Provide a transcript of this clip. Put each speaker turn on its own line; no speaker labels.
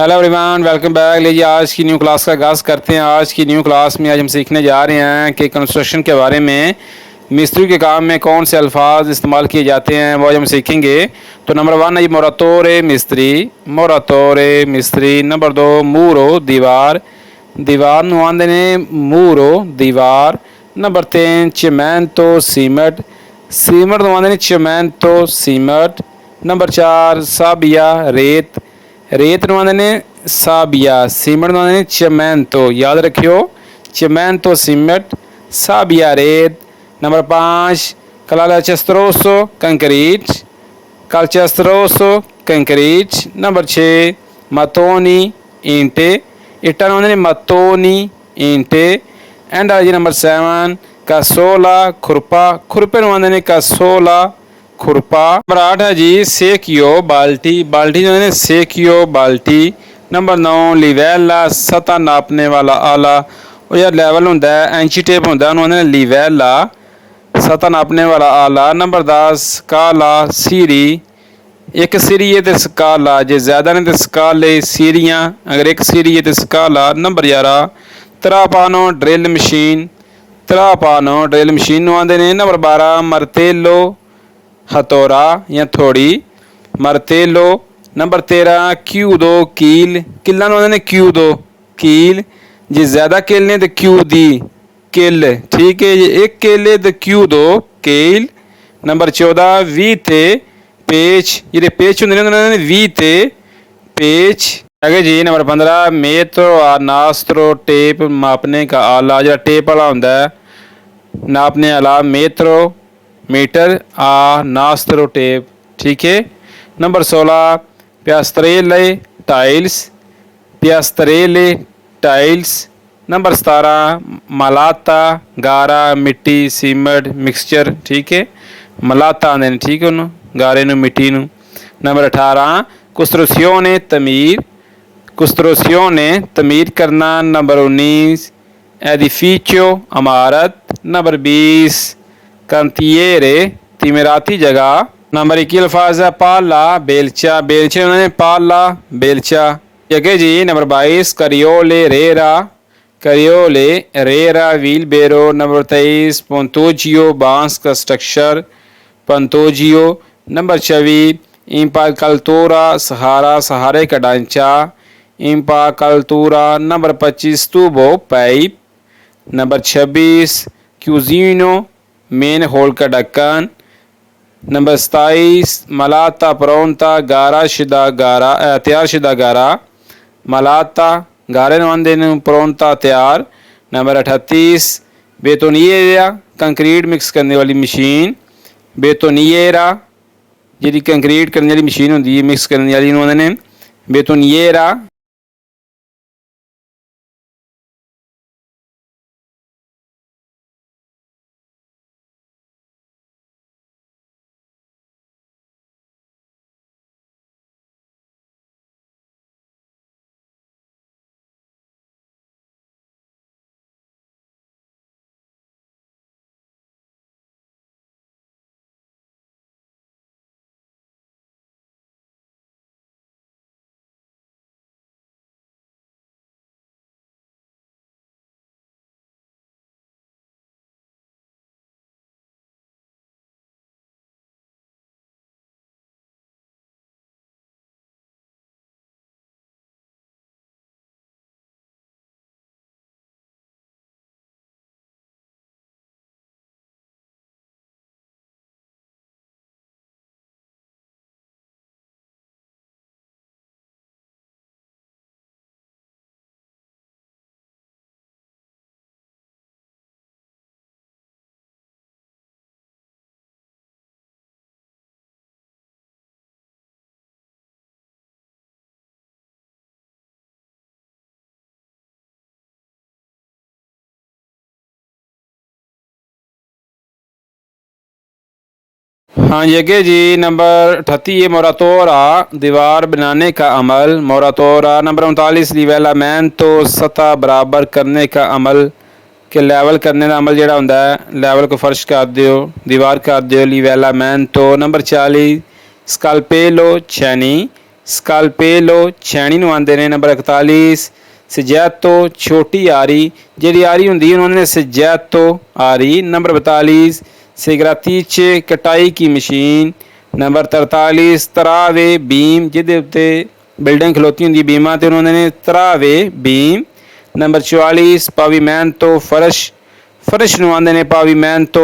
Hello everyone, welcome back. लीजिए आज की न्यू क्लास का आगाज़ करते हैं। आज की न्यू क्लास में आज हम सीखने जा रहे हैं कि कंस्ट्रक्शन के बारे में मिस्त्री के काम में कौन से अल्फाज इस्तेमाल किए जाते हैं, वो आज हम सीखेंगे। तो नंबर 1 है जी मोरातोरे मिस्त्री, मोरातोरे मिस्त्री। नंबर 2 मूरो दीवार, दीवार नूं आंदे ने मूरो दीवार। नंबर 3 चिमेंतो सीमेंट, सीमेंट नूं आंदे ने चिमेंतो सीमेंट। नंबर 4 साबिया रेत, रेत नूं आंदे ने साबिया। सीमेंट नूं आंदे ने चिमेंतो, याद रखियो चिमेंतो सीमेंट साबिया रेत। Number 5 calcestruzzo concrete, calcestruzzo concrete. Number 6 matoni ईंटे, इट्टां नूं आंदे ने matoni ईंटे। एंड आ जी नंबर 7 cassola खुरपा, खुरपे नूं आंदे ने cassola खुरपा। नंबर 8 है जी सेकियो बाल्टी, बाल्टी जो है सेकियो बाल्टी। नंबर 9 लिवेला सतह नापने वाला आला, वो यार लेवल होंदा है इंची टेप होंदा उन्होंने लिवेला सतह नापने वाला आला। नंबर 10 स्काला सीरी, एक सीरी है तो स्काला, जे ज़्यादा ने तो स्काले सीरियाँ, अगर एक सीरी है तो स्काला। नंबर 11 त्रापानो ड्रिल मशीन, त्रापानो ड्रिल मशीन नूं आंदे ने। नंबर 12 मरतेलो हथौड़ा या थोड़ी, मरतेलो। नंबर 13 क्यूदो कील, किला नूं आंदे ने क्यूदो कील, जे ज़्यादा किल ने तो क्यूदी किल, ठीक है। जे एक केले तो क्यूदो केल। नंबर 14 वीते पेच, जिहड़े पेच होंदे ने उन्हां ने वीते पेच है जी। नंबर 15 मेत्रो आ नास्त्रो टेप मापने का आला, जो टेप वाला होंदा है नापने वाला, मेत्रो मीटर आ नास्त्रो टेप, ठीक है। नंबर 16 प्यास्त्रेले टाइल्स, प्यास्त्रेले टाइल्स। नंबर 17 मलाता गारा मिट्टी सीमेंट मिक्सचर, ठीक है। मलाता आंदे ने, ठीक है, गारे नूं मिट्टी नूं। नंबर 18 कुस्त्रोसियोने तमीर, कुस्त्रोसियोने तमीर करना। नंबर 19 एडिफिcio इमारत। नंबर 20 कंतिएरे तिमेराती जगह। नंबर 21 अल्फाज है पाला बेलचा, बेलचे उन्होंने पाला बेलचा, ठीक है जी। नंबर 22 करियोले रेरा, करियोले रेरा व्हील बेरो। नंबर 23 पोंतोजियो बांस का स्ट्रक्चर, पंतोजियो। नंबर 24 इम्पाकल्तोरा सहारा, सहारे का ढांचा, इम्पाकल्तोरा। नंबर 25 तूबो पाइप। नंबर 26 क्यूजिनो मेन होल का ढक्कन। नंबर 27 मलाता प्रोंता गारा शिदा गारा, तैयार शिदा गारा, मलाता गारे नवांदे प्रोंता तैयार। नंबर 38 बेतोनिएरा कंक्रीट मिक्स करने वाली मशीन, बेतोनिएरा जी कंक्रीट करने वाली मशीन होंगी है मिक्स करने वाली उन्होंने बेतोनिएरा। हाँ जी अगे जी नंबर 38 है मोरातोरा दीवार बनाने का अमल, मोरातोरा। नंबर 39 लिवेलामेंटो सतह बराबर करने का अमल, के लेवल करने का अमल जोड़ा होंदा है, लेवल को फर्श कर दियो दीवार कर दियो लिवेलामेंटो। नंबर 40 स्कालपेलो छेनी, ਸਕਾਲਪੇਲੋ ਛੈਣੀ ਨੂੰ ਆਂਦੇ ਨੇ। ਨੰਬਰ 41 ਸਜੈਤੋ ਛੋਟੀ ਆਰੀ, ਜਿਹੜੀ ਆਰੀ ਹੁੰਦੀ ਹੈ ਉਹਨਾਂ ਨੇ ਸਜੈਤੋ ਆਰੀ। नंबर 42 सेग्रातीचे कटाई की मशीन। नंबर 43 तरावे बीम, जिहदे उत्ते बिल्डिंग खलोती हुंदी बीमां ते उन्होंने ने तरावे बीम। नंबर 44 पावीमैंतो फर्श, फर्श नूं आंदे ने पावीमैंतो